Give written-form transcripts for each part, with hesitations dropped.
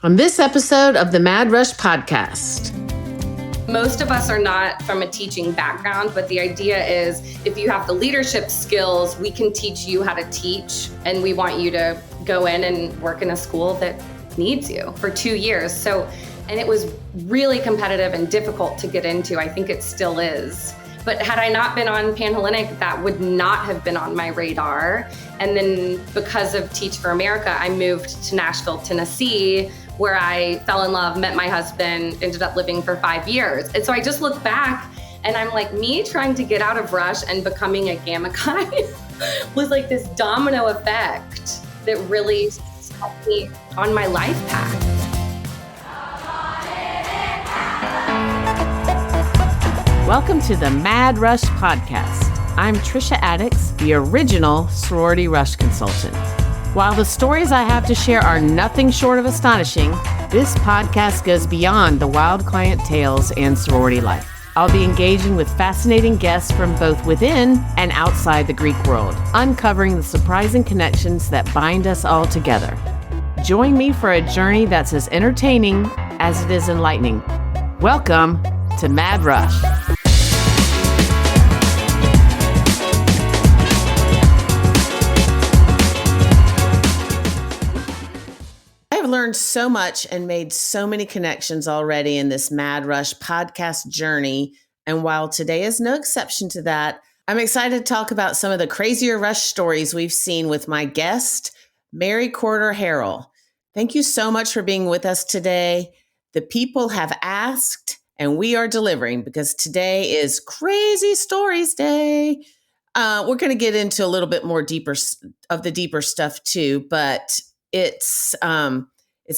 On this episode of the Mad Rush podcast. Most of us are not from a teaching background, but the idea is if you have the leadership skills, we can teach you how to teach. And we want you to go in and work in a school that needs you for 2 years. And it was really competitive and difficult to get into. I think it still is. But had I not been on Panhellenic, that would not have been on my radar. And then because of Teach for America, I moved to Nashville, Tennessee, where I fell in love, met my husband, ended up living for 5 years. And so I just look back and I'm like, me trying to get out of Rush and becoming a Gamma Chi was like this domino effect that really helped me on my life path. Welcome to the Mad Rush podcast. I'm Trisha Addix, the original sorority rush consultant. While the stories I have to share are nothing short of astonishing, this podcast goes beyond the wild client tales and sorority life. I'll be engaging with fascinating guests from both within and outside the Greek world, uncovering the surprising connections that bind us all together. Join me for a journey that's as entertaining as it is enlightening. Welcome to Mad Rush. Learned so much and made so many connections already in this Mad Rush podcast journey. And while today is no exception to that, I'm excited to talk about some of the crazier rush stories we've seen with my guest, Mary Corder Harrell. Thank you so much for being with us today. The people have asked and we are delivering because today is Crazy Stories Day. We're going to get into a little bit more deeper stuff too, but it's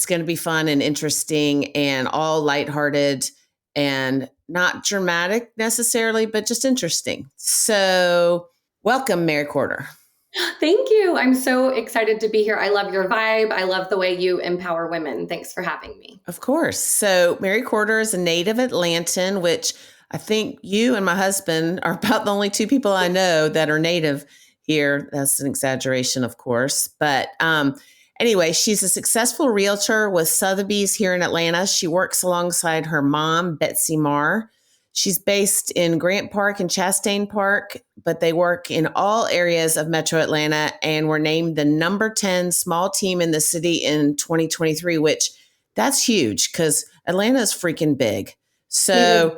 going to be fun and interesting and all lighthearted and not dramatic necessarily, but just interesting. So welcome, Mary Corder. Thank you. I'm so excited to be here. I love your vibe. I love the way you empower women. Thanks for having me. Of course. So Mary Corder is a native Atlantan, which I think you and my husband are about the only two people I know that are native here. That's an exaggeration, of course. But anyway, she's a successful realtor with Sotheby's here in Atlanta. She works alongside her mom, Betsy Marr. She's based in Grant Park and Chastain Park, but they work in all areas of Metro Atlanta and were named the number 10 small team in the city in 2023, which that's huge because Atlanta is freaking big. So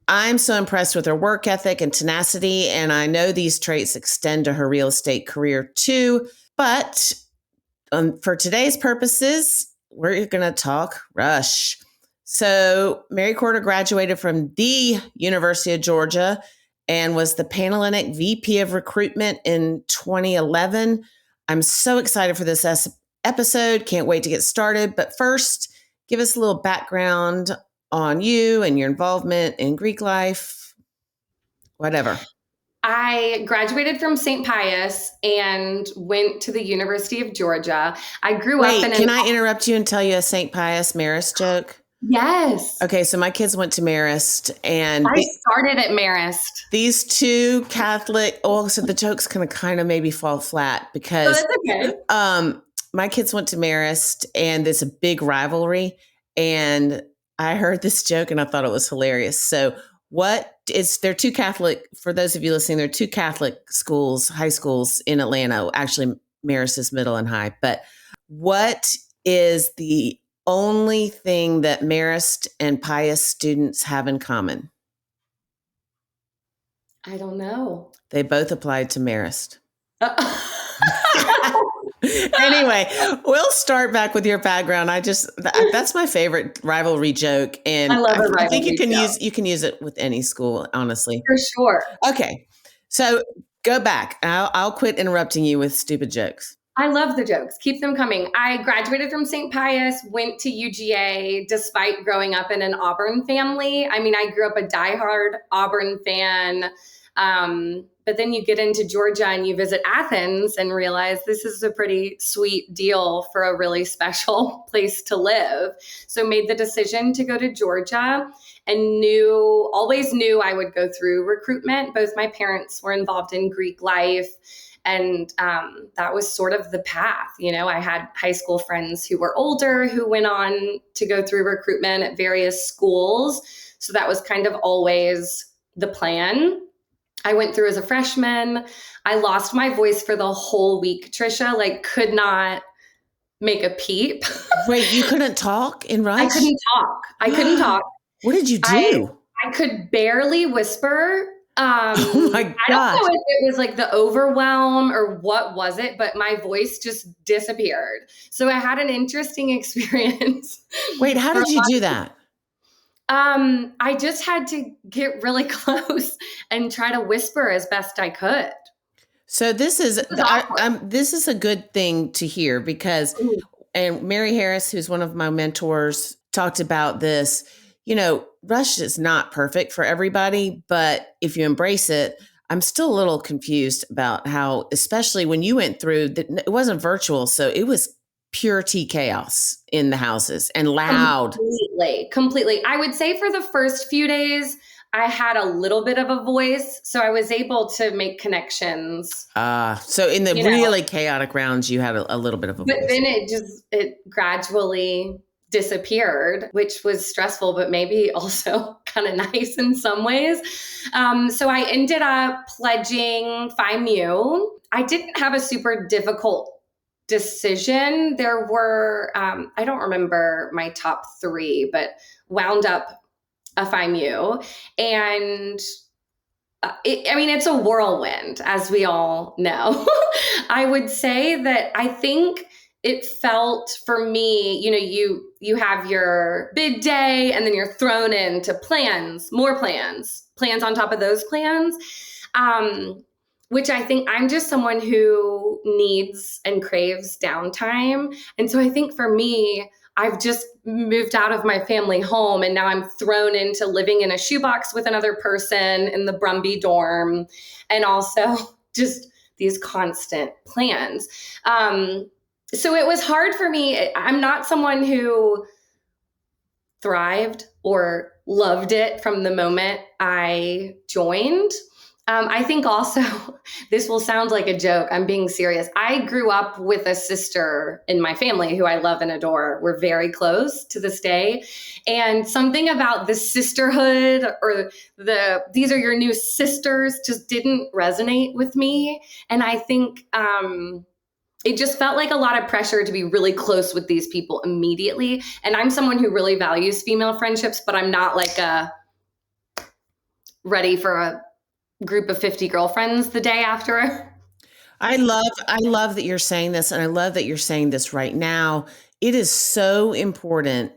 I'm so impressed with her work ethic and tenacity, and I know these traits extend to her real estate career too, but for today's purposes, we're going to talk Rush. So Mary Corder graduated from the University of Georgia and was the Panhellenic VP of Recruitment in 2011. I'm so excited for this episode. Can't wait to get started. But first, give us a little background on you and your involvement in Greek life, whatever. I graduated from St. Pius and went to the University of Georgia. I grew up in Can I interrupt you and tell you a St. Pius Marist joke? Yes. Okay, so my kids went to Marist and I started at Marist. These two Catholic, so the joke's gonna kind of maybe fall flat because that's okay. My kids went to Marist and there's a big rivalry. And I heard this joke and I thought it was hilarious. So they're two Catholic, for those of you listening, there are two Catholic schools, high schools in Atlanta. Actually, Marist is middle and high. But what is the only thing that Marist and Pius students have in common? I don't know. They both applied to Marist. Anyway, we'll start back with your background. That's my favorite rivalry joke. And I love I think you can use it with any school, honestly. For sure. Okay. So go back. I'll quit interrupting you with stupid jokes. I love the jokes. Keep them coming. I graduated from St. Pius, went to UGA despite growing up in an Auburn family. I mean, I grew up a diehard Auburn fan. But then you get into Georgia and you visit Athens and realize this is a pretty sweet deal for a really special place to live. So made the decision to go to Georgia and always knew I would go through recruitment. Both my parents were involved in Greek life. And that was sort of the path. I had high school friends who were older who went on to go through recruitment at various schools. So that was kind of always the plan. I went through as a freshman. I lost my voice for the whole week, Trisha, like could not make a peep. Wait, you couldn't talk in Rush? I couldn't talk. What did you do? I could barely whisper. Oh my I don't know if it was like the overwhelm or what was it, but my voice just disappeared. So I had an interesting experience. Wait, how did you do that? I just had to get really close and try to whisper as best I could. So this is a good thing to hear because, and Mary Harris, who's one of my mentors, talked about this. Rush is not perfect for everybody, but if you embrace it, I'm still a little confused about how, especially when you went through, it wasn't virtual, so it was pure T chaos in the houses and loud. Completely. I would say for the first few days, I had a little bit of a voice, so I was able to make connections. So in the really chaotic rounds, you had a little bit of a voice. But then it gradually disappeared, which was stressful, but maybe also kind of nice in some ways. So I ended up pledging Phi Mu. I didn't have a super difficult decision. There were, I don't remember my top 3, but wound up a Phi Mu. And it's a whirlwind, as we all know. I would say that I think it felt for me, you have your bid day and then you're thrown into more plans on top of those plans, which I think I'm just someone who needs and craves downtime. And so I think for me, I've just moved out of my family home and now I'm thrown into living in a shoebox with another person in the Brumby dorm and also just these constant plans. So it was hard for me. I'm not someone who thrived or loved it from the moment I joined. I think also, this will sound like a joke. I'm being serious. I grew up with a sister in my family who I love and adore. We're very close to this day. And something about the sisterhood or these are your new sisters just didn't resonate with me. And I think it just felt like a lot of pressure to be really close with these people immediately. And I'm someone who really values female friendships, but I'm not like ready for a group of 50 girlfriends the day after. I love that you're saying this, and I love that you're saying this right now. It is so important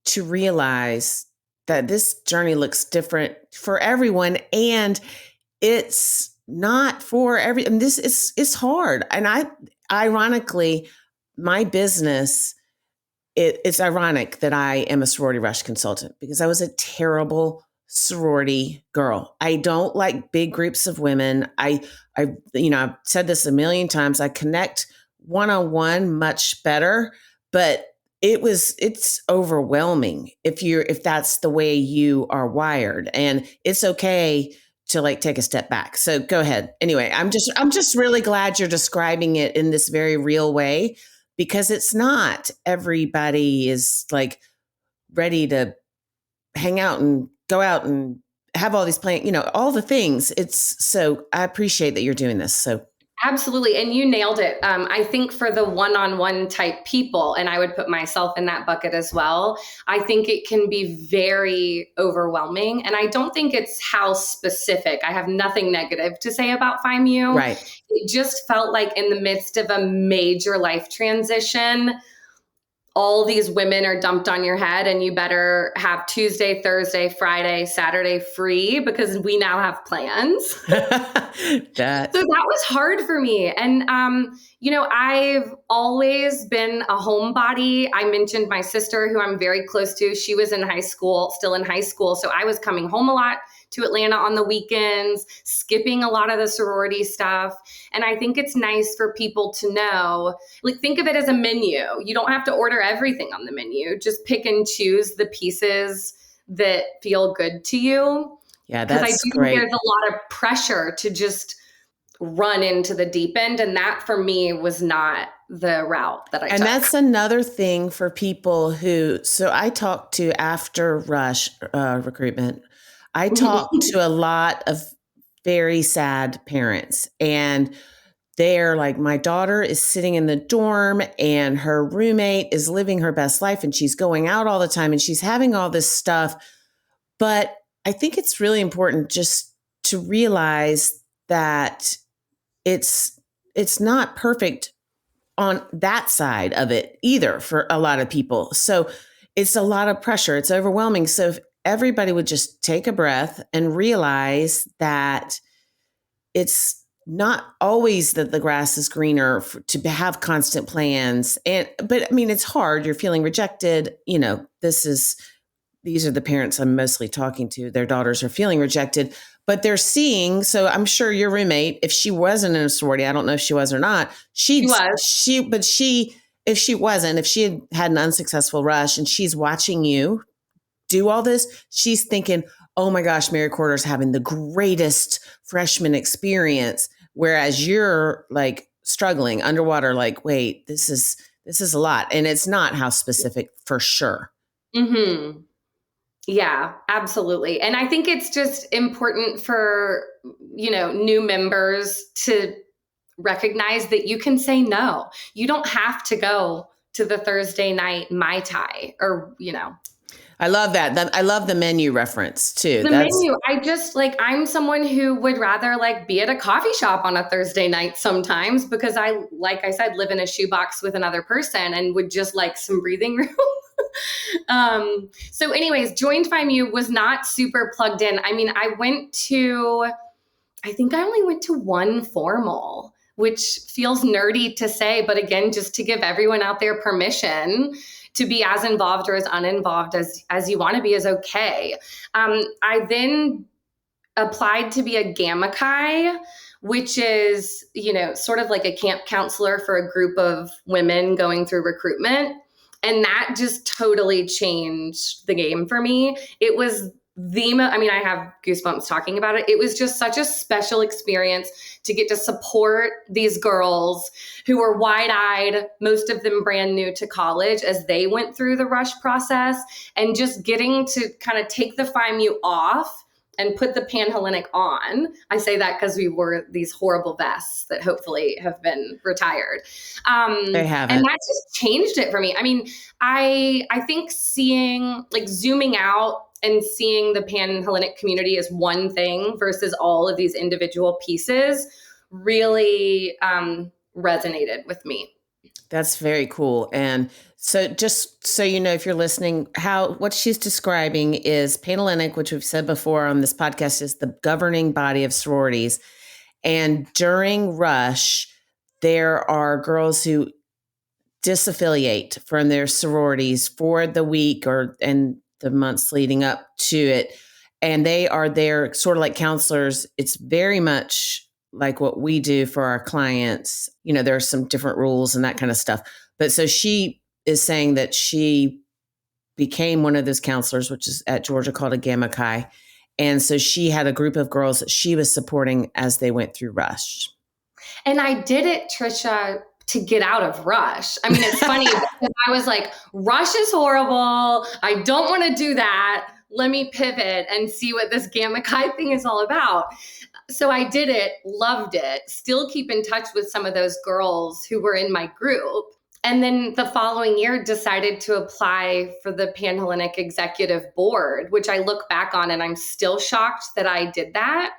to realize that this journey looks different for everyone, and it's not for and this is, it's hard. And ironically, my business, it's ironic that I am a sorority rush consultant because I was a terrible sorority girl. I don't like big groups of women. I've said this a million times. I connect one-on-one much better, but it's overwhelming if that's the way you are wired, and it's okay to like take a step back. So go ahead. Anyway, I'm just really glad you're describing it in this very real way, because it's not everybody is like ready to hang out and go out and have all these plans, all the things. So I appreciate that you're doing this. So absolutely. And you nailed it. I think for the one-on-one type people, and I would put myself in that bucket as well, I think it can be very overwhelming. And I don't think it's house specific. I have nothing negative to say about Phi Mu. Right. It just felt like in the midst of a major life transition, all these women are dumped on your head and you better have Tuesday, Thursday, Friday, Saturday free because we now have plans. So that was hard for me. And, I've always been a homebody. I mentioned my sister, who I'm very close to. She was still in high school. So I was coming home a lot to Atlanta on the weekends, skipping a lot of the sorority stuff. And I think it's nice for people to know, like, think of it as a menu. You don't have to order everything on the menu. Just pick and choose the pieces that feel good to you. Yeah, that's great. Because I do think there's a lot of pressure to just run into the deep end. And that for me was not the route that I took. And that's another thing for people who, so I talked to after Rush recruitment, I talked to a lot of very sad parents, and they're like, my daughter is sitting in the dorm and her roommate is living her best life and she's going out all the time and she's having all this stuff. But I think it's really important just to realize that it's not perfect on that side of it either for a lot of people. So it's a lot of pressure. It's overwhelming. So if everybody would just take a breath and realize that it's not always that the grass is greener to have constant plans. But I mean, it's hard. You're feeling rejected. You know, these are the parents I'm mostly talking to. Their daughters are feeling rejected, but they're seeing. So I'm sure your roommate, if she wasn't in a sorority, I don't know if she was or not. If she had an unsuccessful rush and she's watching you do all this, she's thinking, oh my gosh, Mary Corder's having the greatest freshman experience. Whereas you're like struggling underwater, like, wait, this is a lot. And it's not house specific for sure. Mm-hmm. Yeah, absolutely. And I think it's just important for, new members to recognize that you can say no. You don't have to go to the Thursday night Mai Tai or. I love that. I love the menu reference too. Menu. I just I'm someone who would rather be at a coffee shop on a Thursday night sometimes because I, like I said, live in a shoebox with another person and would just like some breathing room. So anyways, Joined by Mu was not super plugged in. I mean, I think I only went to one formal, which feels nerdy to say, but again, just to give everyone out there permission to be as involved or as uninvolved as you want to be is okay. I then applied to be a Gamma Chi, which is, sort of like a camp counselor for a group of women going through recruitment. And that just totally changed the game for me. It was I have goosebumps talking about it. It was just such a special experience to get to support these girls who were wide-eyed, most of them brand new to college as they went through the rush process, and just getting to kind of take the Phi Mu off and put the Panhellenic on. I say that because we wore these horrible vests that hopefully have been retired. They haven't. And that just changed it for me. I mean, I think zooming out and seeing the Panhellenic community as one thing versus all of these individual pieces really resonated with me. That's very cool. And so just so you know, if you're listening, what she's describing is Panhellenic, which we've said before on this podcast, is the governing body of sororities. And during Rush, there are girls who disaffiliate from their sororities for the week and the months leading up to it. And they are there sort of like counselors. It's very much like what we do for our clients. There are some different rules and that kind of stuff. But so she is saying that she became one of those counselors, which is at Georgia called a Gamma Chi. And so she had a group of girls that she was supporting as they went through Rush. And I did it, Trisha, to get out of Rush. I mean, it's funny because I was like, Rush is horrible. I don't want to do that. Let me pivot and see what this Gamma Chi thing is all about. So I did it, loved it, still keep in touch with some of those girls who were in my group. And then the following year decided to apply for the Panhellenic Executive Board, which I look back on and I'm still shocked that I did that.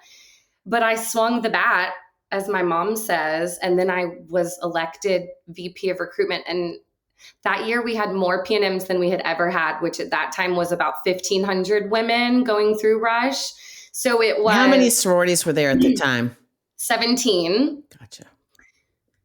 But I swung the bat, as my mom says, and then I was elected VP of Recruitment. And that year we had more PNMs than we had ever had, which at that time was about 1,500 women going through Rush. So it was... How many sororities were there at the time? 17. Gotcha.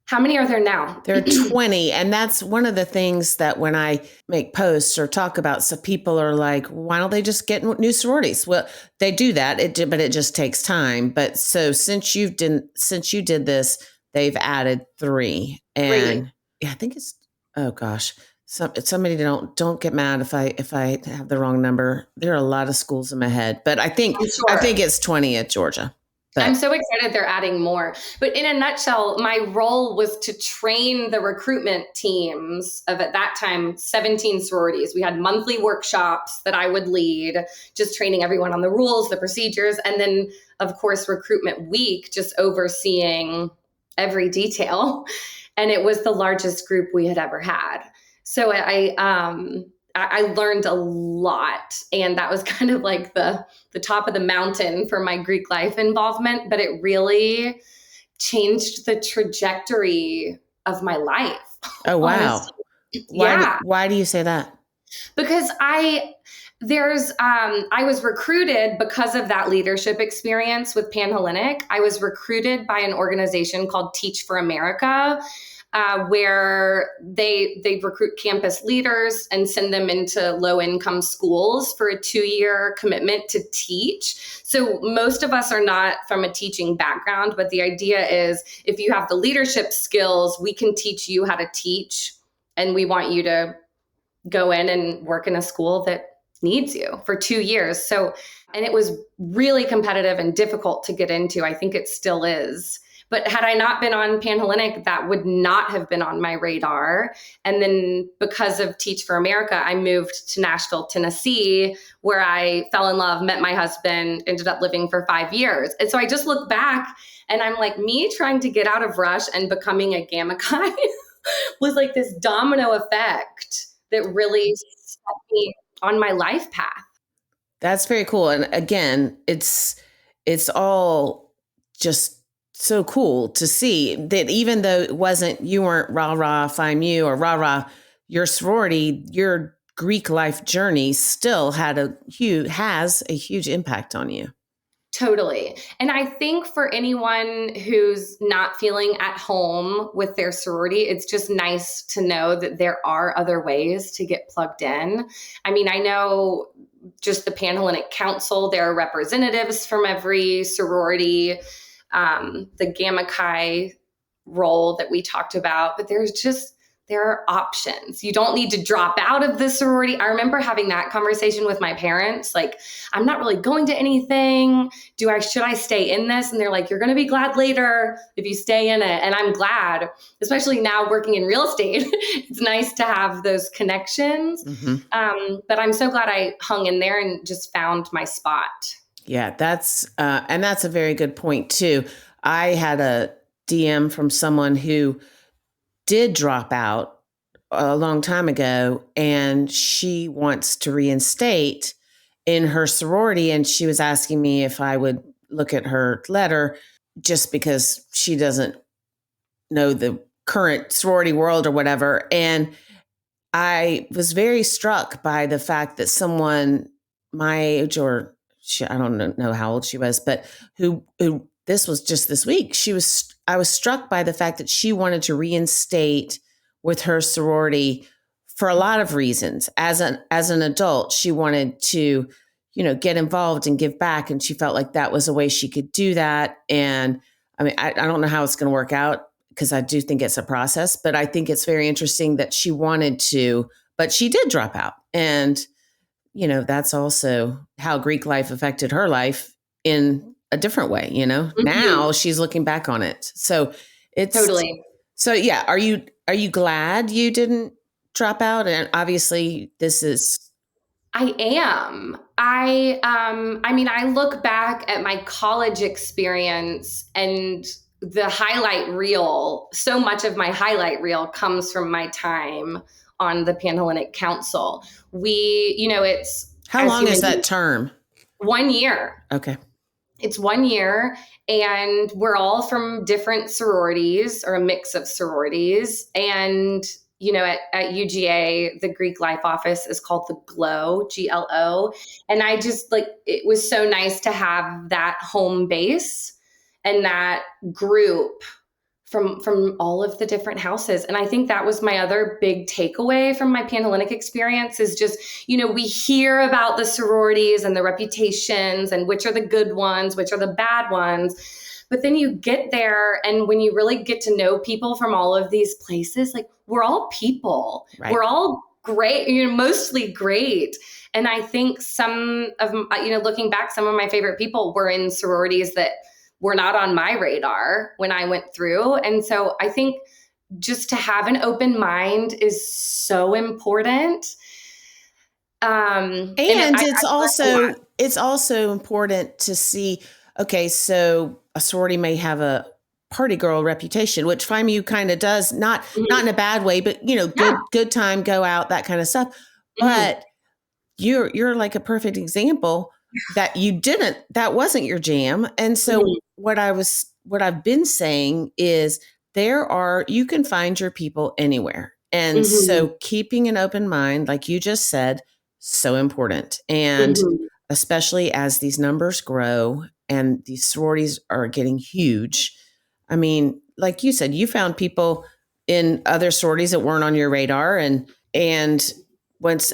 How many are there now? There are 20. And that's one of the things that when I make posts or talk about, so people are like, why don't they just get new sororities? Well, they do that, but it just takes time. But so since you did this, they've added 3. And I think it's, oh gosh, somebody don't get mad if I have the wrong number. There are a lot of schools in my head, but I think it's 20 at Georgia. I'm But so excited they're adding more. But in a nutshell, my role was to train the recruitment teams of, at that time, 17 sororities. We had monthly workshops that I would lead, just training everyone on the rules, the procedures, and then, of course, recruitment week, just overseeing every detail. And it was the largest group we had ever had. So I learned a lot, and that was kind of like the top of the mountain for my Greek life involvement, but it really changed the trajectory of my life. oh wow. Honestly. Yeah, Why do you say that? because I was recruited because of that leadership experience with Panhellenic. I was recruited by an organization called Teach for America, where they recruit campus leaders and send them into low-income schools for a 2-year commitment to teach. So most of us are not from a teaching background, but the idea is if you have the leadership skills, we can teach you how to teach, and we want you to go in and work in a school that needs you for 2 years. So, and it was really competitive and difficult to get into. I think it still is. But had I not been on Panhellenic, that would not have been on my radar. And then because of Teach for America, I moved to Nashville, Tennessee, where I fell in love, met my husband, ended up living for 5 years. And so I just look back and I'm like, me trying to get out of Rush and becoming a Gamma Chi was like this domino effect that really set me on my life path. That's very cool. And again, it's all just so cool to see that even though you weren't rah rah Phi Mu or rah rah, your sorority, your Greek life journey still has a huge impact on you. Totally. And I think for anyone who's not feeling at home with their sorority, it's just nice to know that there are other ways to get plugged in. I mean, I know just the Panhellenic Council, there are representatives from every sorority, the Gamma Chi role that we talked about, but there are options. You don't need to drop out of the sorority. I remember having that conversation with my parents. Like, I'm not really going to anything. Should I stay in this? And they're like, you're going to be glad later if you stay in it. And I'm glad, especially now working in real estate. It's nice to have those connections. Mm-hmm. But I'm so glad I hung in there and just found my spot. Yeah, that's a very good point too. I had a DM from someone who did drop out a long time ago, and she wants to reinstate in her sorority. And she was asking me if I would look at her letter just because she doesn't know the current sorority world or whatever. And I was very struck by the fact that someone my age, or I don't know how old she was, but who this was just this week. I was struck by the fact that she wanted to reinstate with her sorority for a lot of reasons. As an adult, she wanted to, get involved and give back. And she felt like that was a way she could do that. And I mean, I don't know how it's going to work out because I do think it's a process, but I think it's very interesting that she wanted to, but she did drop out. And, that's also how Greek life affected her life in a different way, Mm-hmm. Now she's looking back on it. So it's totally. So yeah, are you glad you didn't drop out? And obviously I am. I mean, I look back at my college experience and the highlight reel, so much of my highlight reel comes from my time on the Panhellenic Council. It's how long is that term? 1 year. Okay. It's 1 year, and we're all from different sororities or a mix of sororities. And, at UGA, the Greek life office is called the GLO, GLO. And I just it was so nice to have that home base and that group from all of the different houses. And I think that was my other big takeaway from my Panhellenic experience is just, we hear about the sororities and the reputations and which are the good ones, which are the bad ones. But then you get there, and when you really get to know people from all of these places, like, we're all people. Right. We're all great, mostly great. And I think some of, looking back, some of my favorite people were in sororities that were not on my radar when I went through. And so I think just to have an open mind is so important. And it's also important to see, okay, so a sorority may have a party girl reputation, which FIMU kind of does, not in a bad way, but good time, go out, that kind of stuff. But you're like a perfect example that that wasn't your jam. And so what I've been saying is you can find your people anywhere. And so keeping an open mind, like you just said, so important. And especially as these numbers grow and these sororities are getting huge. I mean, like you said, you found people in other sororities that weren't on your radar. And once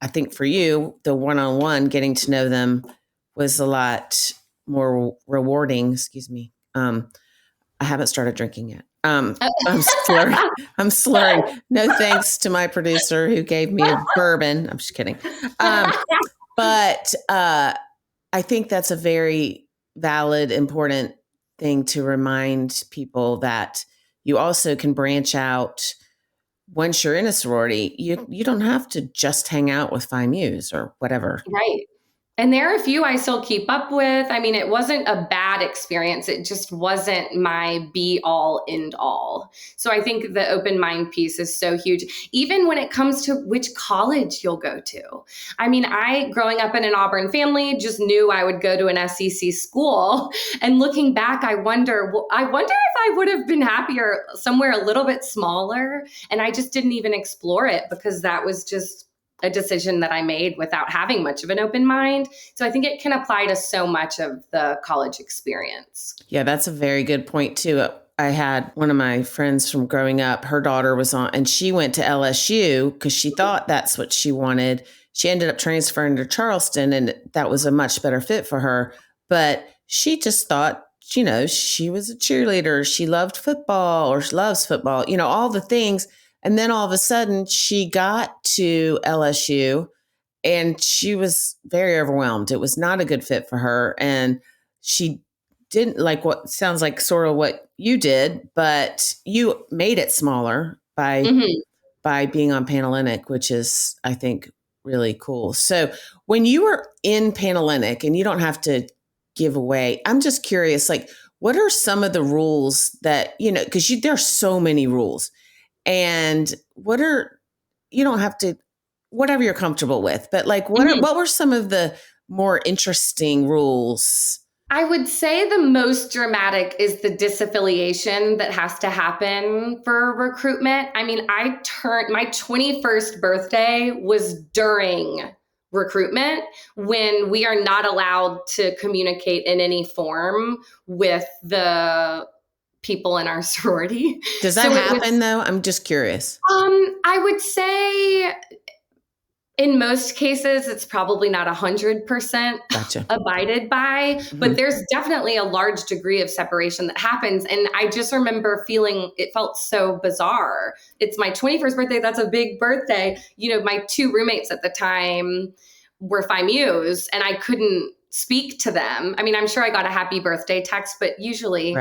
I think for you, the one-on-one getting to know them was a lot more rewarding. Excuse me. I haven't started drinking yet. I'm slurring. No thanks to my producer who gave me a bourbon. I'm just kidding. But I think that's a very valid, important thing to remind people that you also can branch out. Once you're in a sorority, you don't have to just hang out with FIMUs or whatever. Right. And there are a few I still keep up with. I mean, it wasn't a bad experience. It just wasn't my be all end all. So I think the open mind piece is so huge, even when it comes to which college you'll go to. I mean, growing up in an Auburn family, just knew I would go to an SEC school. And looking back, I wonder if I would have been happier somewhere a little bit smaller. And I just didn't even explore it because that was just a decision that I made without having much of an open mind. So I think it can apply to so much of the college experience. Yeah, that's a very good point too. I had one of my friends from growing up, her daughter was on, and she went to LSU because she thought that's what she wanted. She ended up transferring to Charleston, and that was a much better fit for her. But she just thought, she was a cheerleader. She loved football, or she loves football, all the things. And then all of a sudden she got to LSU and she was very overwhelmed. It was not a good fit for her. And she didn't like what sounds like sort of what you did, but you made it smaller by being on Panhellenic, which is, I think, really cool. So when you were in Panhellenic, and you don't have to give away, I'm just curious, like, what are some of the rules that, because there are so many rules. And you don't have to, whatever you're comfortable with, but like, what were some of the more interesting rules? I would say the most dramatic is the disaffiliation that has to happen for recruitment. I mean, my 21st birthday was during recruitment, when we are not allowed to communicate in any form with the people in our sorority. Does that happen though? I'm just curious. I would say in most cases, it's probably not 100% abided by, but there's definitely a large degree of separation that happens. And I just remember it felt so bizarre. It's my 21st birthday. That's a big birthday. My two roommates at the time were FIMUs, and I couldn't speak to them. I mean, I'm sure I got a happy birthday text, but usually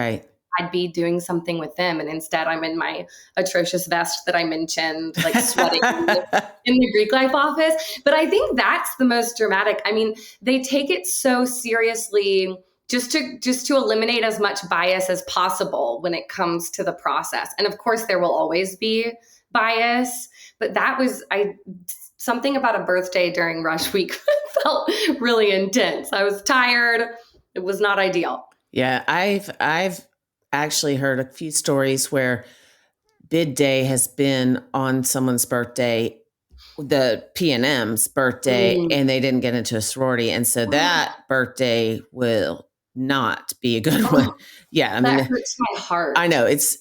I'd be doing something with them. And instead I'm in my atrocious vest that I mentioned, like sweating in the Greek life office. But I think that's the most dramatic. I mean, they take it so seriously just to eliminate as much bias as possible when it comes to the process. And of course there will always be bias, but that was, something about a birthday during rush week felt really intense. I was tired. It was not ideal. Yeah. I've actually heard a few stories where bid day has been on someone's birthday, the P&M's birthday, and they didn't get into a sorority. And so that birthday will not be a good one. Yeah. I mean, that hurts my heart. I know it's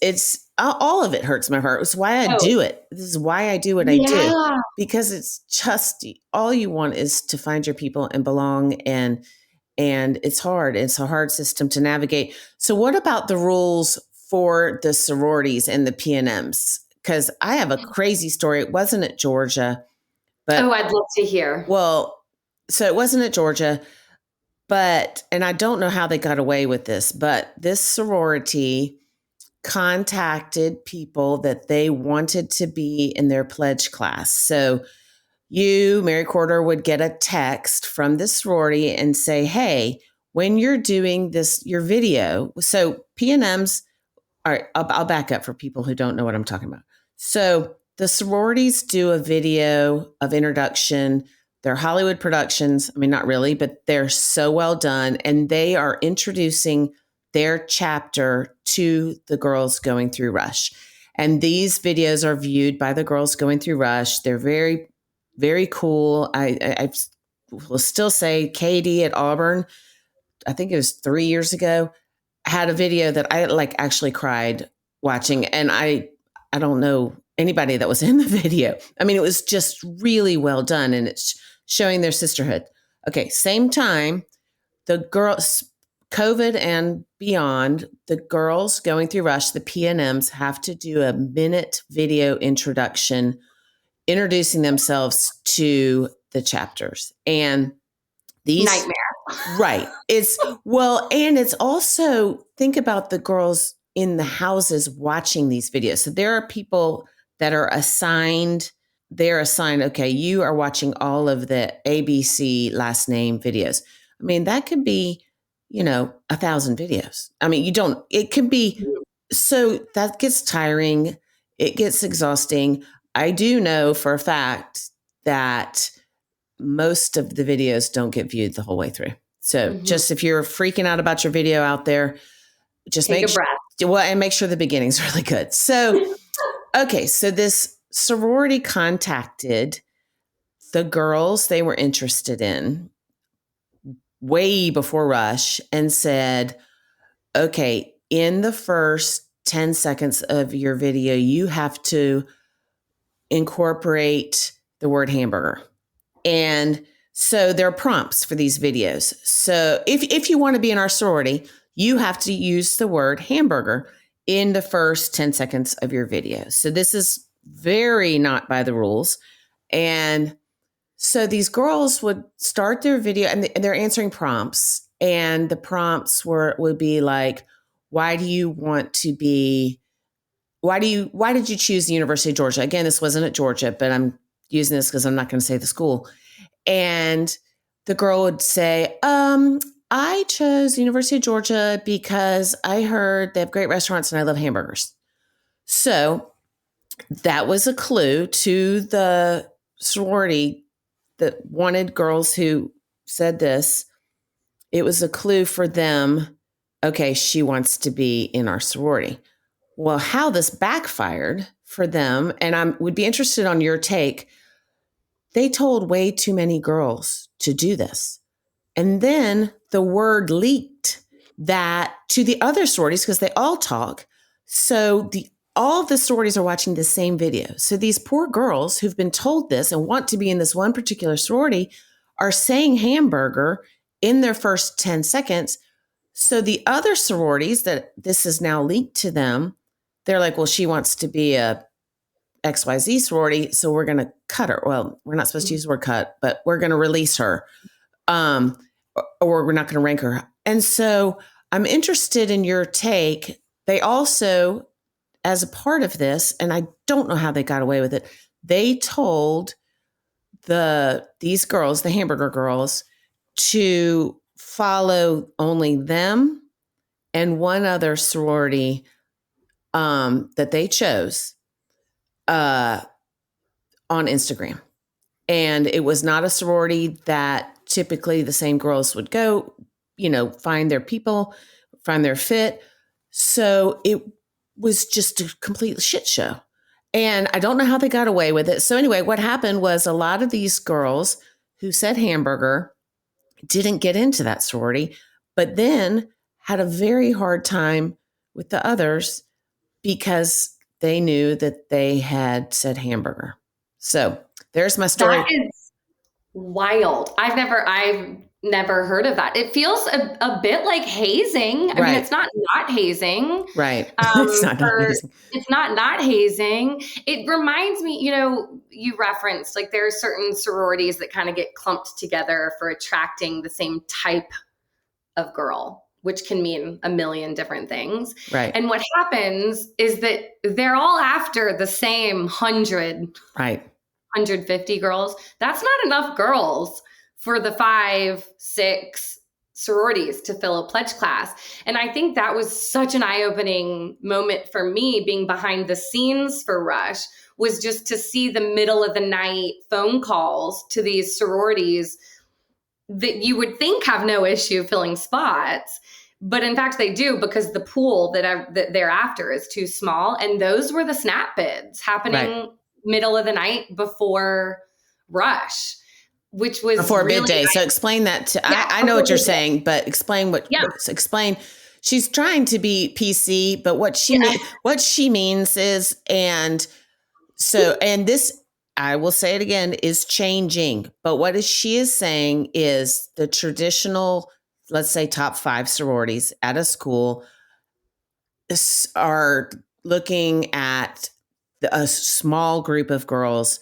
all of it hurts my heart. It's why I do it. This is why I do what I do, because it's just all you want is to find your people and belong, and it's hard. It's a hard system to navigate. So what about the rules for the sororities and the P&Ms? Because I have a crazy story. It wasn't at Georgia, but I'd love to hear. Well, so it wasn't at Georgia. and I don't know how they got away with this, but this sorority contacted people that they wanted to be in their pledge class. So you, Mary Corder, would get a text from this sorority and say, hey, when you're doing this, your video. So P&Ms, all right, I'll back up for people who don't know what I'm talking about. So the sororities do a video of introduction. They're Hollywood productions. I mean, not really, but they're so well done. And they are introducing their chapter to the girls going through Rush. And these videos are viewed by the girls going through Rush. They're very, very cool. I will still say Katie at Auburn, I think it was 3 years ago, had a video that I like actually cried watching. And I don't know anybody that was in the video. I mean, it was just really well done, and it's showing their sisterhood. Okay, same time, the girls, COVID and beyond, the girls going through Rush, the P&Ms have to do a minute video introduction, introducing themselves to the chapters. And these Nightmare. Right. And it's also, think about the girls in the houses watching these videos. So there are people that are assigned, okay, you are watching all of the ABC last name videos. I mean, that could be, 1,000 videos. I mean, it can be, so that gets tiring. It gets exhausting. I do know for a fact that most of the videos don't get viewed the whole way through. So just if you're freaking out about your video out there, just take a breath. And make sure the beginning's really good. So, okay. So this sorority contacted the girls they were interested in way before Rush and said, okay, in the first 10 seconds of your video, you have to incorporate the word hamburger. And so there are prompts for these videos. So if you want to be in our sorority, you have to use the word hamburger in the first 10 seconds of your video. So this is very not by the rules. And so these girls would start their video and they're answering prompts. And the prompts would be like, why did you choose the University of Georgia? Again, this wasn't at Georgia, but I'm using this because I'm not going to say the school. And the girl would say, I chose the University of Georgia because I heard they have great restaurants and I love hamburgers. So that was a clue to the sorority that wanted girls who said this. It was a clue for them. Okay, she wants to be in our sorority. Well, how this backfired for them, and I would be interested on your take. They told way too many girls to do this. And then the word leaked that to the other sororities because they all talk. So all of the sororities are watching the same video. So these poor girls who've been told this and want to be in this one particular sorority are saying hamburger in their first 10 seconds. So the other sororities that this is now leaked to them, they're like, well, she wants to be a XYZ sorority, so we're going to cut her. Well, we're not supposed to use the word cut, but we're going to release her, or we're not going to rank her. And so I'm interested in your take. They also, as a part of this, and I don't know how they got away with it, they told these girls, the hamburger girls, to follow only them and one other sorority that they chose on Instagram. And it was not a sorority that typically the same girls would go, find their people, find their fit. So it was just a complete shit show. And I don't know how they got away with it. So anyway, what happened was a lot of these girls who said hamburger didn't get into that sorority, but then had a very hard time with the others because they knew that they had said hamburger. So there's my story. That is wild. I've never heard of that. It feels a bit like hazing. I mean, it's not hazing. Right. It's not hazing. It reminds me, you referenced like there are certain sororities that kind of get clumped together for attracting the same type of girl, which can mean a million different things. Right. And what happens is that they're all after the same 100, right. 150 girls. That's not enough girls for the 5, 6 sororities to fill a pledge class. And I think that was such an eye-opening moment for me, being behind the scenes for Rush, was just to see the middle of the night phone calls to these sororities that you would think have no issue filling spots. But in fact, they do, because the pool that they're after is too small. And those were the snap bids happening middle of the night before Rush, which was before really midday. nice. So explain that to, I know what you're saying, but explain explain. She's trying to be PC, but what she means is, and this, I will say it again, is changing. But what she is saying is the traditional, let's say top 5 sororities at a school are looking at a small group of girls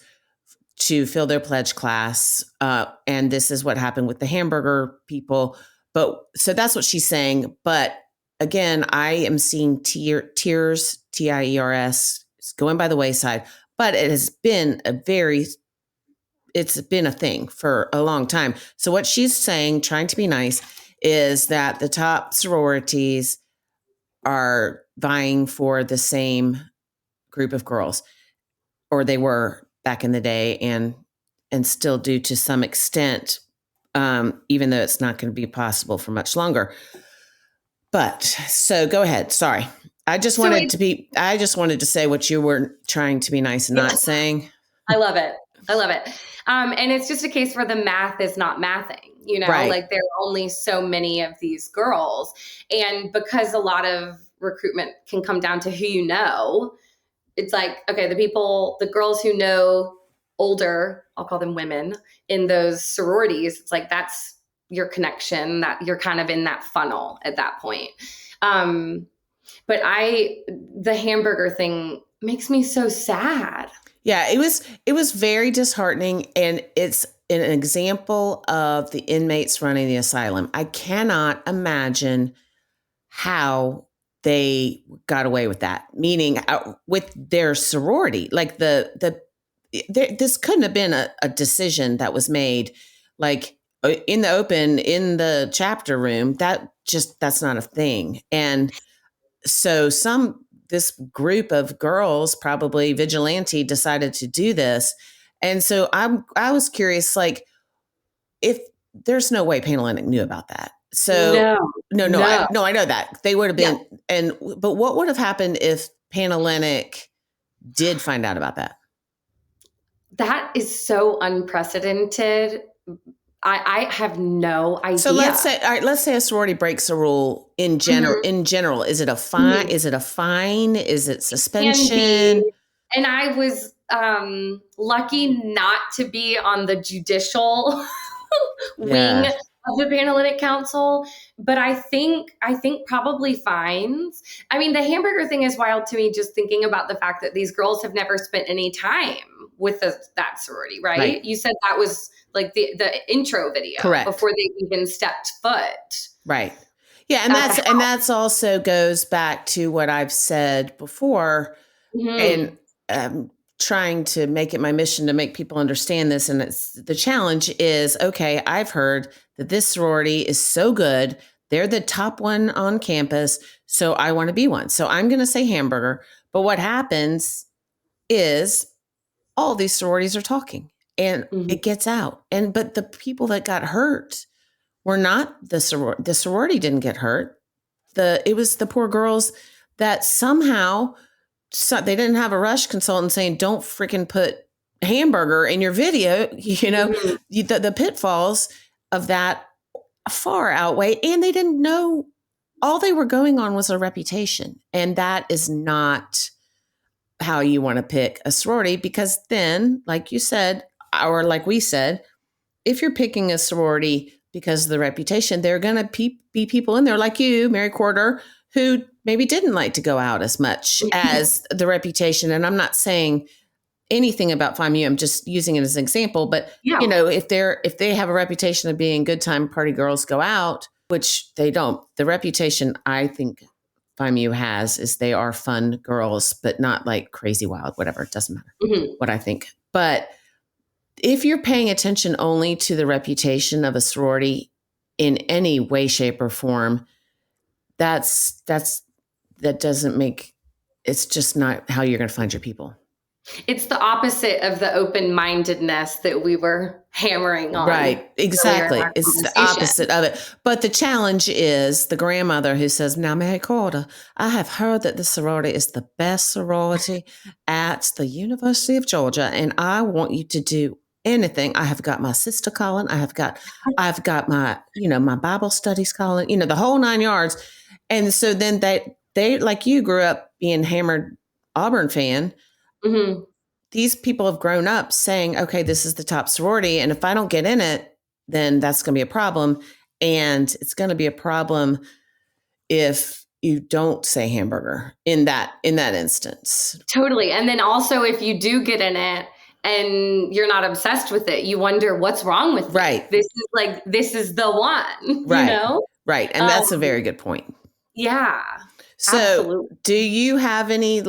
to fill their pledge class. And this is what happened with the hamburger people. But so that's what she's saying. But again, I am seeing tiers, TIERS, going by the wayside. But it has been it's been a thing for a long time. So what she's saying, trying to be nice, is that the top sororities are vying for the same group of girls, or they were back in the day, and still do to some extent, even though it's not going to be possible for much longer. But so go ahead. Sorry. I just wanted to say what you were trying to be nice and not saying. I love it. And it's just a case where the math is not mathing, Right. Like there are only so many of these girls. And because a lot of recruitment can come down to who you know, it's like, okay, the girls who know older, I'll call them women, in those sororities, it's like, that's your connection, that you're kind of in that funnel at that point. But the hamburger thing makes me so sad. Yeah, it was very disheartening, and it's an example of the inmates running the asylum. I cannot imagine how they got away with that, meaning with their sorority. Like this couldn't have been a decision that was made like in the open, in the chapter room. That's not a thing. And so this group of girls, probably vigilante, decided to do this. And so I was curious, like, if there's no way Panhellenic knew about that. So no. I know that they would have been, but what would have happened if Panhellenic did find out about that? That is so unprecedented. I have no idea. So let's say a sorority breaks a rule in general. Mm-hmm. In general, is it a fine? Mm-hmm. Is it a fine? Is it suspension? And I was lucky not to be on the judicial wing of the Panhellenic Council, but I think probably fines. I mean, the hamburger thing is wild to me, just thinking about the fact that these girls have never spent any time with that sorority, right? You said that was like the intro video. Correct. Before they even stepped foot. Right. Yeah. And that's also goes back to what I've said before, and trying to make it my mission to make people understand this. And the challenge is, okay, I've heard that this sorority is so good. They're the top one on campus. So I want to be one. So I'm going to say hamburger. But what happens is all these sororities are talking, and it gets out. But the people that got hurt were not the sorority. The sorority didn't get hurt. It was the poor girls that somehow they didn't have a Rush consultant saying, don't freaking put hamburger in your video. The pitfalls of that far outweigh, and they didn't know. All they were going on was a reputation. And that is not how you want to pick a sorority, because then, like you said, or like we said, if you're picking a sorority because of the reputation, there are going to be people in there like you, Mary Corder, who maybe didn't like to go out as much as the reputation. And I'm not saying anything about FIMU. I'm just using it as an example. But, if they have a reputation of being good time party girls, go out, which they don't. The reputation I think FIMU has is they are fun girls, but not like crazy wild, whatever. It doesn't matter what I think. But if you're paying attention only to the reputation of a sorority in any way, shape, or form, that doesn't make, it's just not how you're going to find your people. It's the opposite of the open-mindedness that we were hammering on. Right, exactly. It's the opposite of it. But the challenge is the grandmother who says, now, Mary Corder, I have heard that the sorority is the best sorority at the University of Georgia, and I want you to do anything. I have got my sister calling. I've got my, my Bible studies calling, the whole 9 yards. And so then they like you grew up being hammered Auburn fan. Mm-hmm. These people have grown up saying, okay, this is the top sorority. And if I don't get in it, then that's going to be a problem. And it's going to be a problem if you don't say hamburger in that instance. Totally. And then also if you do get in it and you're not obsessed with it, you wonder what's wrong with it. This is the one, right. Right. And that's a very good point. Yeah. So absolutely. Do you have any,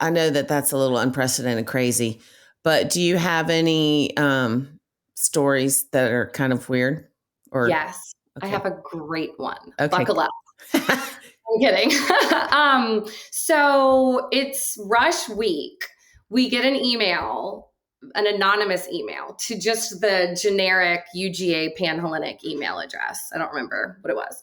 I know that that's a little unprecedented crazy, but do you have any stories that are kind of weird? Or yes, okay. I have a great one. Okay. Buckle up. I'm kidding. So it's Rush Week. We get an email, an anonymous email to just the generic UGA Panhellenic email address. I don't remember what it was.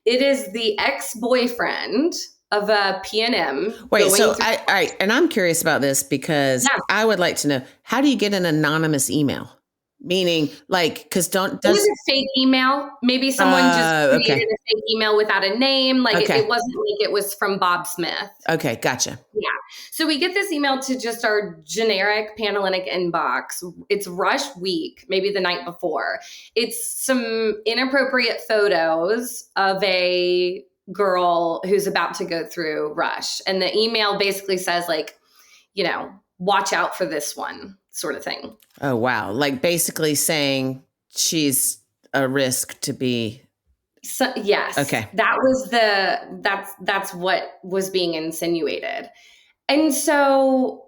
It is the ex-boyfriend of a P&M. Wait, so and I'm curious about this because I would like to know, how do you get an anonymous email? Meaning, because it was a fake email. Maybe someone just created a fake email without a name. It wasn't like it was from Bob Smith. Okay, gotcha. Yeah. So we get this email to just our generic Panhellenic inbox. It's Rush Week, maybe the night before. It's some inappropriate photos of a girl who's about to go through Rush. And the email basically says watch out for this one, sort of thing. Oh, wow. Basically saying she's a risk to be. So, yes. Okay. That was that's what was being insinuated. And so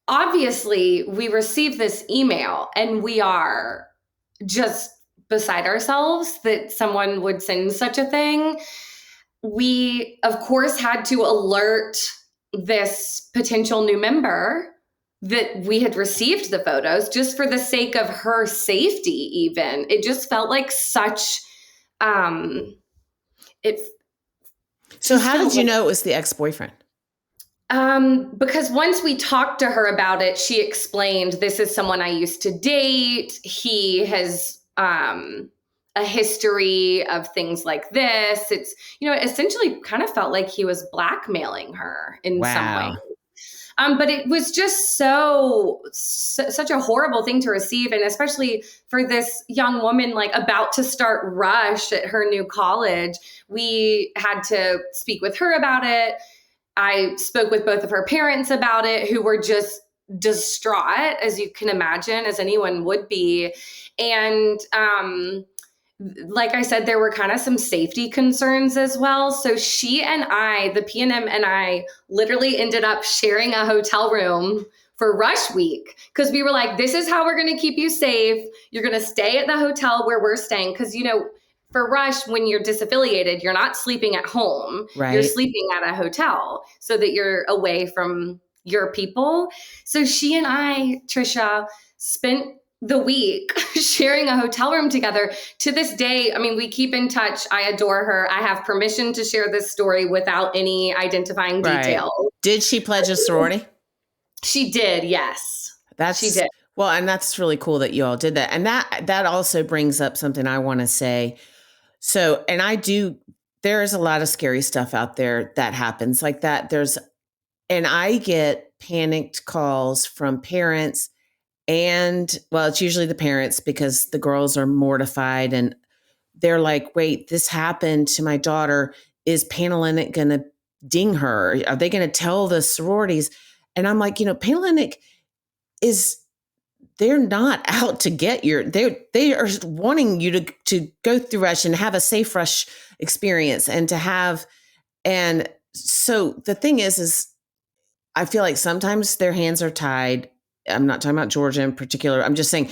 obviously we received this email and we are just beside ourselves that someone would send such a thing. We, of course, had to alert this potential new member that we had received the photos just for the sake of her safety. Even it just felt like such So how did you know it was the ex-boyfriend? Because once we talked to her about it, she explained, this is someone I used to date. He has a history of things like this. It's, essentially kind of felt like he was blackmailing her in some way. But it was just such a horrible thing to receive. And especially for this young woman, about to start Rush at her new college, we had to speak with her about it. I spoke with both of her parents about it, who were just distraught, as you can imagine, as anyone would be. And, like I said, there were kind of some safety concerns as well. So she and I, the P&M and I, literally ended up sharing a hotel room for Rush Week because we were like, this is how we're going to keep you safe. You're going to stay at the hotel where we're staying. Because, for Rush, when you're disaffiliated, you're not sleeping at home. Right. You're sleeping at a hotel so that you're away from your people. So she and I, Trisha, spent the week sharing a hotel room together. To this day, we keep in touch. I adore her. I have permission to share this story without any identifying detail. Did she pledge a sorority? She did, yes. She did. Well, and that's really cool that you all did that. And that also brings up something I want to say. So, and there's a lot of scary stuff out there that happens like that. And I get panicked calls from parents. And it's usually the parents because the girls are mortified and they're like, wait, this happened to my daughter. Is Panhellenic going to ding her? Are they going to tell the sororities? And I'm like, Panhellenic they're not out to get they are wanting you to go through rush and have a safe rush experience and so the thing is I feel like sometimes their hands are tied. I'm not talking about Georgia in particular. I'm just saying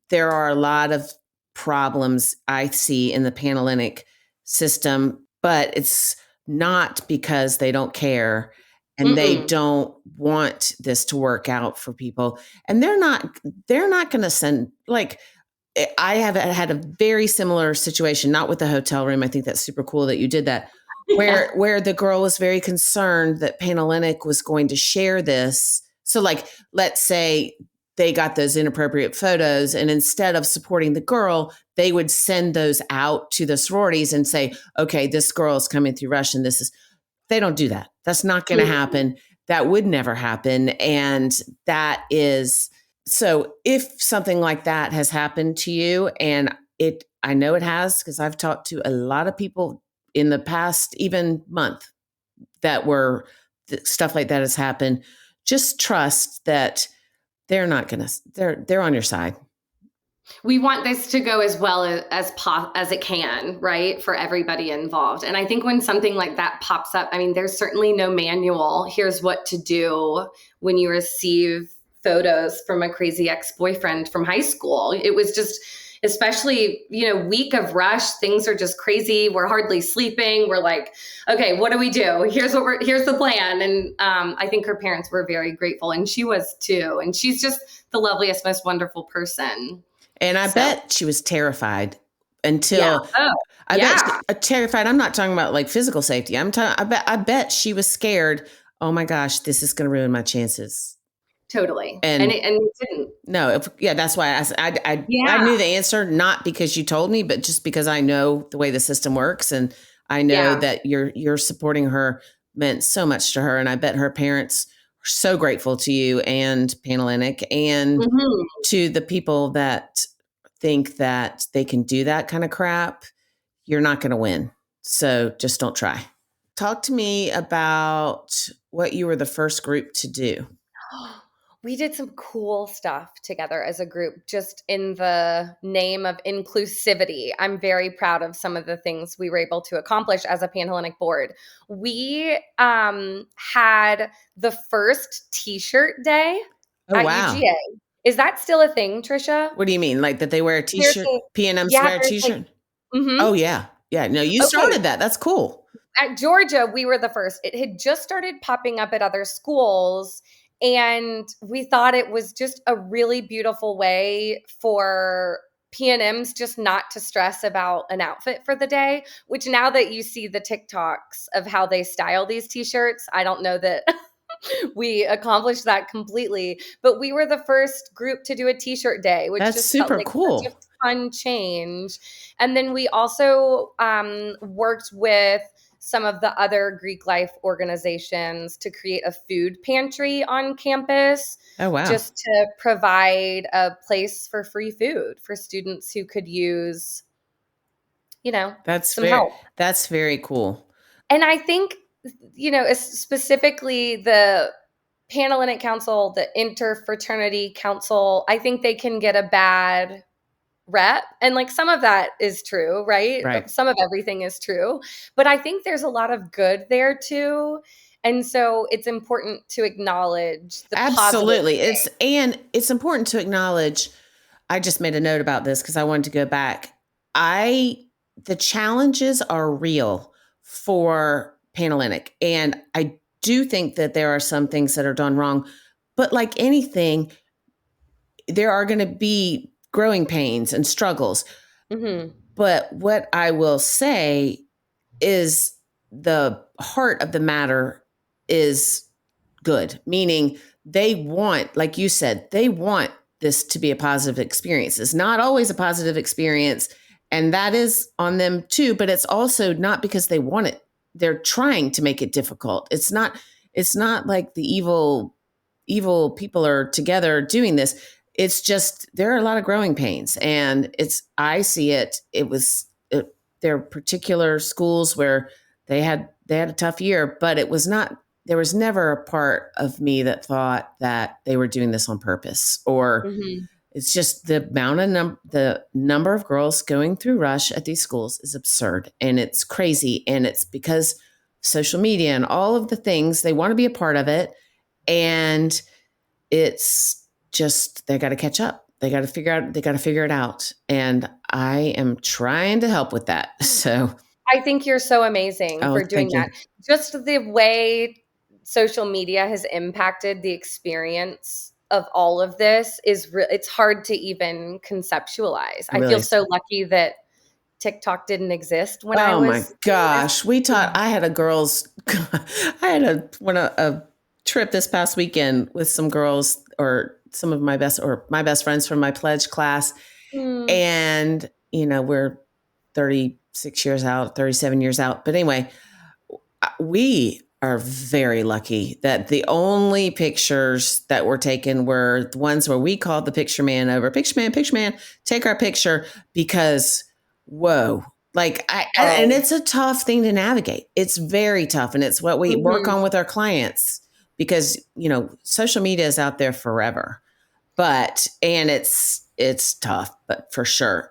there are a lot of problems I see in the Panhellenic system, but it's not because they don't care and they don't want this to work out for people. And they're not going to send, like, I have had a very similar situation, not with the hotel room. I think that's super cool that you did that, where the girl was very concerned that Panhellenic was going to share this. So, like, let's say they got those inappropriate photos, and instead of supporting the girl, they would send those out to the sororities and say, okay, this girl is coming through rush, and they don't do that. That's not going to happen. That would never happen. And that is, so if something like that has happened to you, and I know it has, because I've talked to a lot of people in the past, even month, stuff like that has happened. Just trust that they're on your side. We want this to go as well as it can, right? For everybody involved. And I think when something like that pops up, I mean, there's certainly no manual. Here's what to do when you receive photos from a crazy ex-boyfriend from high school. It was just, especially, week of rush, things are just crazy. We're hardly sleeping. We're like, okay, what do we do? Here's the plan. And I think her parents were very grateful, and she was too. And she's just the loveliest, most wonderful person. And I bet she was terrified until terrified. I'm not talking about like physical safety. I bet she was scared. Oh my gosh, this is going to ruin my chances. Totally. And it didn't. No, that's why I knew the answer, not because you told me, but just because I know the way the system works. And I know that you're supporting her meant so much to her. And I bet her parents are so grateful to you and Panhellenic, and to the people that think that they can do that kind of crap. You're not going to win. So just don't try. Talk to me about what you were the first group to do. We did some cool stuff together as a group, just in the name of inclusivity. I'm very proud of some of the things we were able to accomplish as a Panhellenic board. We had the first T-shirt day at UGA. Is that still a thing, Trisha? What do you mean? Like that they wear a T-shirt? P&M's wear a T-shirt? Oh, yeah. Yeah. No, you started that. That's cool. At Georgia, we were the first. It had just started popping up at other schools. And we thought it was just a really beautiful way for P&Ms just not to stress about an outfit for the day, which now that you see the TikToks of how they style these T-shirts, I don't know that we accomplished that completely. But we were the first group to do a T-shirt day, which that's just super felt like cool. such a fun change. And then we also worked with some of the other Greek life organizations to create a food pantry on campus. Oh, wow. Just to provide a place for free food for students who could use, some help. That's very cool. And I think, specifically the Panhellenic Council, the Interfraternity Council, I think they can get a bad rep. And like some of that is true, right? Some of everything is true. But I think there's a lot of good there too. And so it's important to acknowledge the absolutely. It's important to acknowledge. I just made a note about this because I wanted to go back. The challenges are real for Panhellenic. And I do think that there are some things that are done wrong. But like anything, there are going to be growing pains and struggles. But what I will say is the heart of the matter is good, meaning they want, like you said, they want this to be a positive experience. It's not always a positive experience, and that is on them too, but it's also not because they want it. They're trying to make it difficult. It's not like the evil people are together doing this. It's just, there are a lot of growing pains, and I see it. There are particular schools where they had a tough year, but it was not there was never a part of me that thought that they were doing this on purpose, or it's just the amount of the number of girls going through Rush at these schools is absurd, and it's crazy. And it's because social media and all of the things, they want to be a part of it. And it's just, they got to catch up. They got to figure it out. And I am trying to help with that. So I think you're so amazing for doing that. Just the way social media has impacted the experience of all of this is it's hard to even conceptuage. Really? I feel so lucky that TikTok didn't exist when I was. Oh my gosh. I had a trip this past weekend with some girls, or some of my best friends from my pledge class. And, we're 36 years out, 37 years out. But anyway, we are very lucky that the only pictures that were taken were the ones where we called the picture man over. Picture man, take our picture, because whoa. And it's a tough thing to navigate. It's very tough. And it's what we work on with our clients, because, social media is out there forever, and it's tough, but for sure.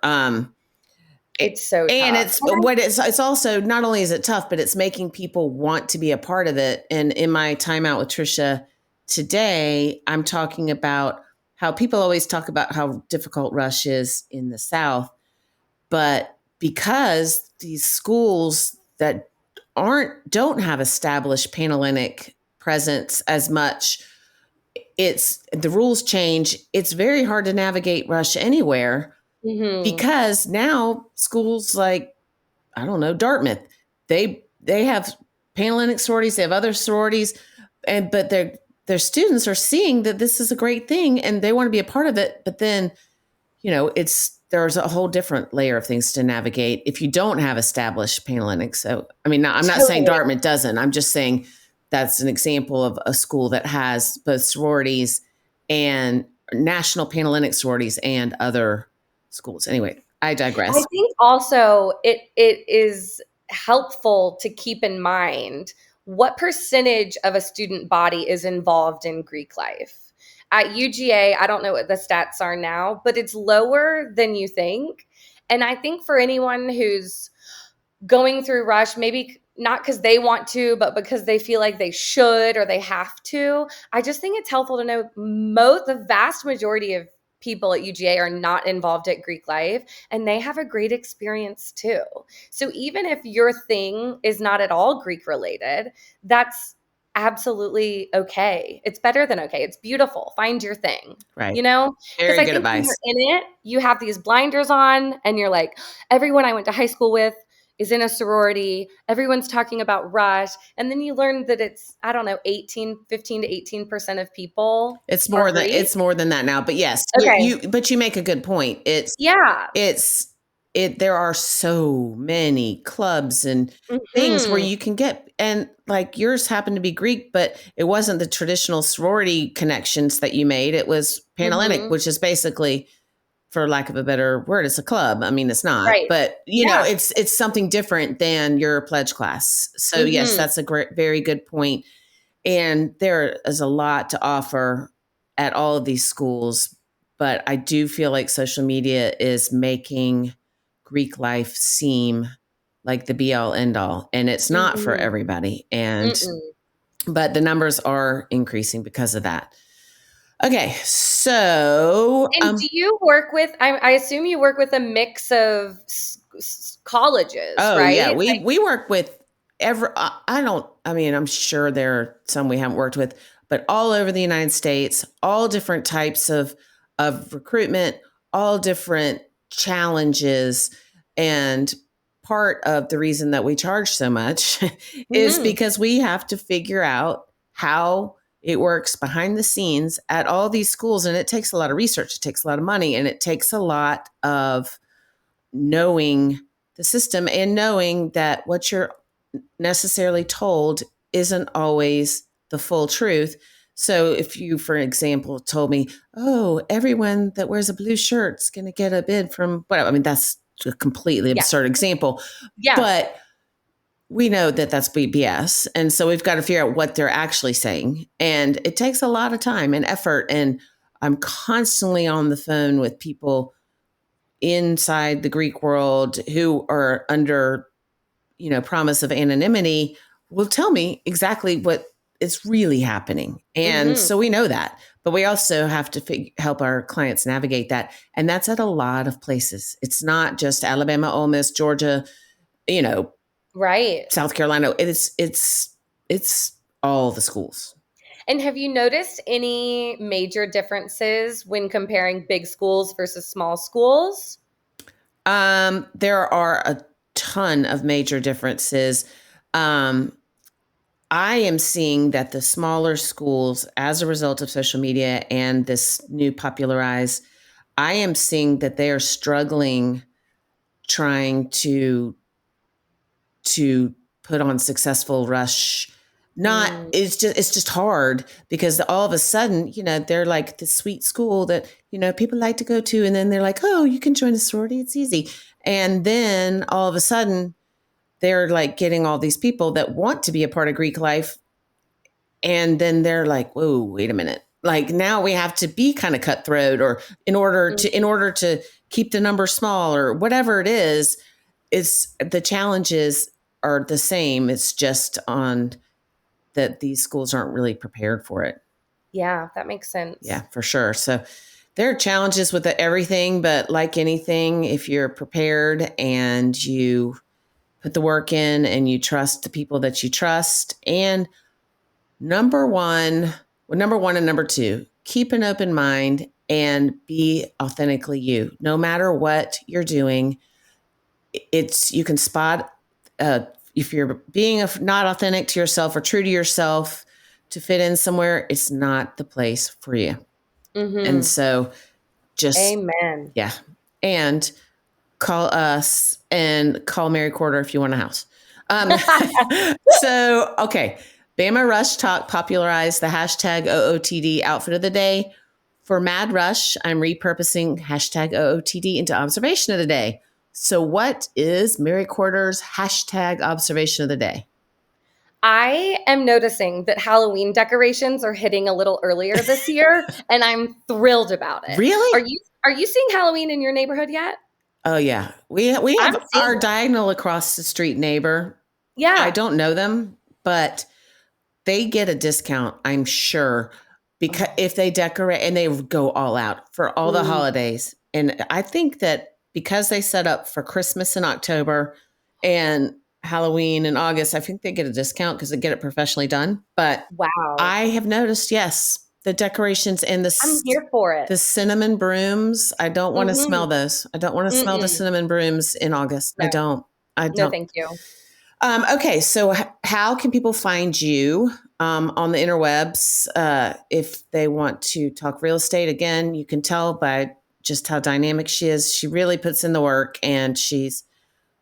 It's so tough. And it's also, not only is it tough, but it's making people want to be a part of it. And in my time out with Trisha today, I'm talking about how people always talk about how difficult Rush is in the South, but because these schools that don't have established Panhellenic presence as much, the rules change. It's very hard to navigate Rush anywhere, because now schools like, I don't know, Dartmouth, they have Panhellenic sororities, they have other sororities, but their students are seeing that this is a great thing and they want to be a part of it. But then, there's a whole different layer of things to navigate if you don't have established Panhellenic. So, I'm not saying Dartmouth doesn't. I'm just saying that's an example of a school that has both sororities and national Panhellenic sororities and other schools. Anyway, I digress. I think also it is helpful to keep in mind what percentage of a student body is involved in Greek life. At UGA, I don't know what the stats are now, but it's lower than you think. And I think for anyone who's going through Rush, maybe not because they want to, but because they feel like they should or they have to, I just think it's helpful to know the vast majority of people at UGA are not involved at Greek life, and they have a great experience too. So even if your thing is not at all Greek related, that's absolutely okay. It's better than okay. It's beautiful. Find your thing. Right. Very good advice. When you're in it, you have these blinders on and you're like, everyone I went to high school with is in a sorority. Everyone's talking about Rush. And then you learn that it's, 15 to 18% of people. It's more than that now, but yes, okay. But you make a good point. There are so many clubs and things where you can get, and like yours happened to be Greek, but it wasn't the traditional sorority connections that you made. It was Panhellenic, which is basically, for lack of a better word, it's a club. It's not, right. But it's something different than your pledge class. So yes, that's a very good point. And there is a lot to offer at all of these schools, but I do feel like social media is making Greek life seem like the be all end all, and it's not for everybody. But the numbers are increasing because of that. Okay, so do you work with? I assume you work with a mix of colleges. Oh right? Yeah, we work with I'm sure there are some we haven't worked with, but all over the United States, all different types of recruitment, all different challenges. And part of the reason that we charge so much is because we have to figure out how it works behind the scenes at all these schools. And it takes a lot of research. It takes a lot of money, and it takes a lot of knowing the system and knowing that what you're necessarily told isn't always the full truth. So if you, for example, told me, oh, everyone that wears a blue shirt is going to get a bid from whatever. That's a completely absurd example. Yeah. But we know that that's BS. And so we've got to figure out what they're actually saying. And it takes a lot of time and effort. And I'm constantly on the phone with people inside the Greek world who are under, promise of anonymity, will tell me exactly what is really happening. And so we know that. But we also have to help our clients navigate that. And that's at a lot of places. It's not just Alabama, Ole Miss, Georgia, right. South Carolina. It's all the schools. And have you noticed any major differences when comparing big schools versus small schools? There are a ton of major differences. I am seeing that the smaller schools, as a result of social media and this new popularize, I am seeing that they are struggling trying to put on successful rush. It's just hard because all of a sudden, they're like this sweet school that, people like to go to. And then they're like, oh, you can join a sorority. It's easy. And then all of a sudden they're like getting all these people that want to be a part of Greek life. And then they're like, whoa, wait a minute. Like now we have to be kind of cutthroat, or in order to keep the number small, or whatever it is, the challenges are the same. It's just on that these schools aren't really prepared for it. Yeah, that makes sense. Yeah, for sure. So there are challenges with everything, but like anything, if you're prepared and you put the work in and you trust the people that you trust, and number one and number two, keep an open mind and be authentically you. No matter what you're doing, you can spot if you're being not authentic to yourself or true to yourself to fit in somewhere, it's not the place for you. And so just, amen. Yeah. And call us and call Mary Corder if you want a house. So, okay. Bama Rush Talk popularized the hashtag OOTD outfit of the day. For Mad Rush, I'm repurposing hashtag OOTD into observation of the day. So what is Mary Corder's hashtag observation of the day? I am noticing that Halloween decorations are hitting a little earlier this year, and I'm thrilled about it. Really? Are you seeing Halloween in your neighborhood yet? Oh yeah. We have our diagonal across the street neighbor. Yeah. I don't know them, but they get a discount, I'm sure, because if they decorate, and they go all out for all the holidays. And I think that because they set up for Christmas in October and Halloween in August, I think they get a discount because they get it professionally done. But wow, I have noticed, yes, the decorations and I'm here for it. The cinnamon brooms. I don't want to smell those. I don't want to smell the cinnamon brooms in August. No. I don't. No, thank you. Okay, so how can people find you on the interwebs if they want to talk real estate? Again, you can tell by just how dynamic she is. She really puts in the work, and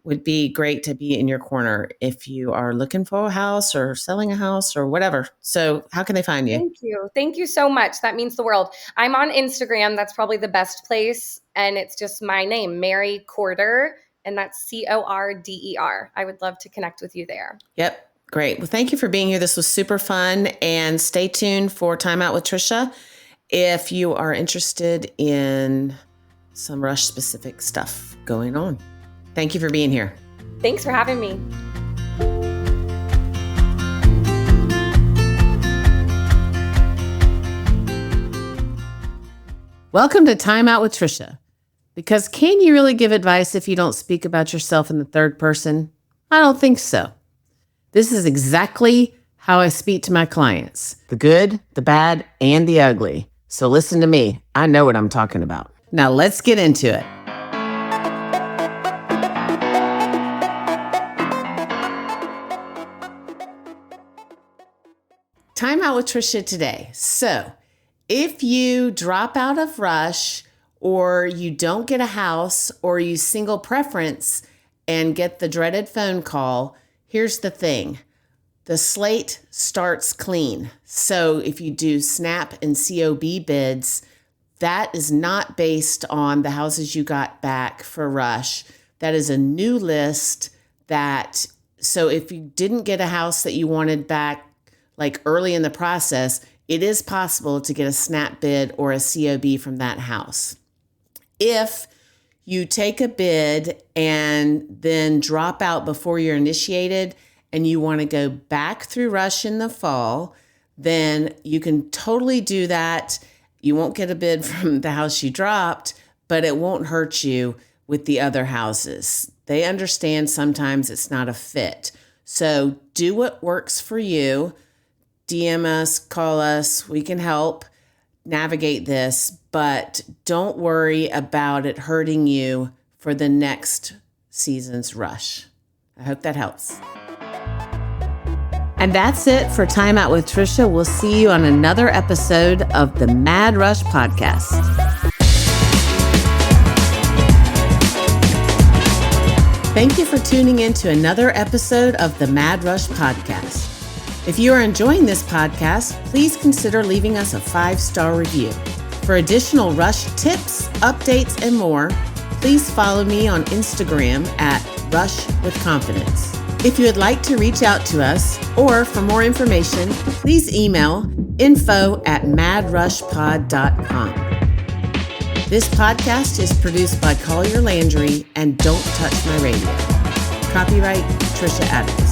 would be great to be in your corner if you are looking for a house or selling a house or whatever. So how can they find you? Thank you. Thank you so much. That means the world. I'm on Instagram. That's probably the best place. And it's just my name, Mary Corder. And that's Corder. I would love to connect with you there. Yep. Great. Well, thank you for being here. This was super fun. And stay tuned for Time Out with Trisha if you are interested in some Rush specific stuff going on. Thank you for being here. Thanks for having me. Welcome to Time Out with Trisha. Because can you really give advice if you don't speak about yourself in the third person? I don't think so. This is exactly how I speak to my clients. The good, the bad, and the ugly. So listen to me. I know what I'm talking about. Now let's get into it. Time Out with Trisha today. So if you drop out of Rush, or you don't get a house, or you single preference and get the dreaded phone call, here's the thing. The slate starts clean. So if you do SNAP and COB bids, that is not based on the houses you got back for Rush. That is a new list that So if you didn't get a house that you wanted back like early in the process, it is possible to get a snap bid or a COB from that house. If you take a bid and then drop out before you're initiated and you want to go back through rush in the fall, then you can totally do that. You won't get a bid from the house you dropped, but it won't hurt you with the other houses. They understand sometimes it's not a fit. So do what works for you. DM us, call us, we can help navigate this, but don't worry about it hurting you for the next season's rush. I hope that helps. And that's it for Time Out with Trisha. We'll see you on another episode of the Mad Rush Podcast. Thank you for tuning in to another episode of the Mad Rush Podcast. If you are enjoying this podcast, please consider leaving us a 5-star review. For additional Rush tips, updates, and more, please follow me on Instagram at Rush with Confidence. If you would like to reach out to us or for more information, please email info@madrushpod.com. This podcast is produced by Collier Landry and Don't Touch My Radio. Copyright Trisha Adams.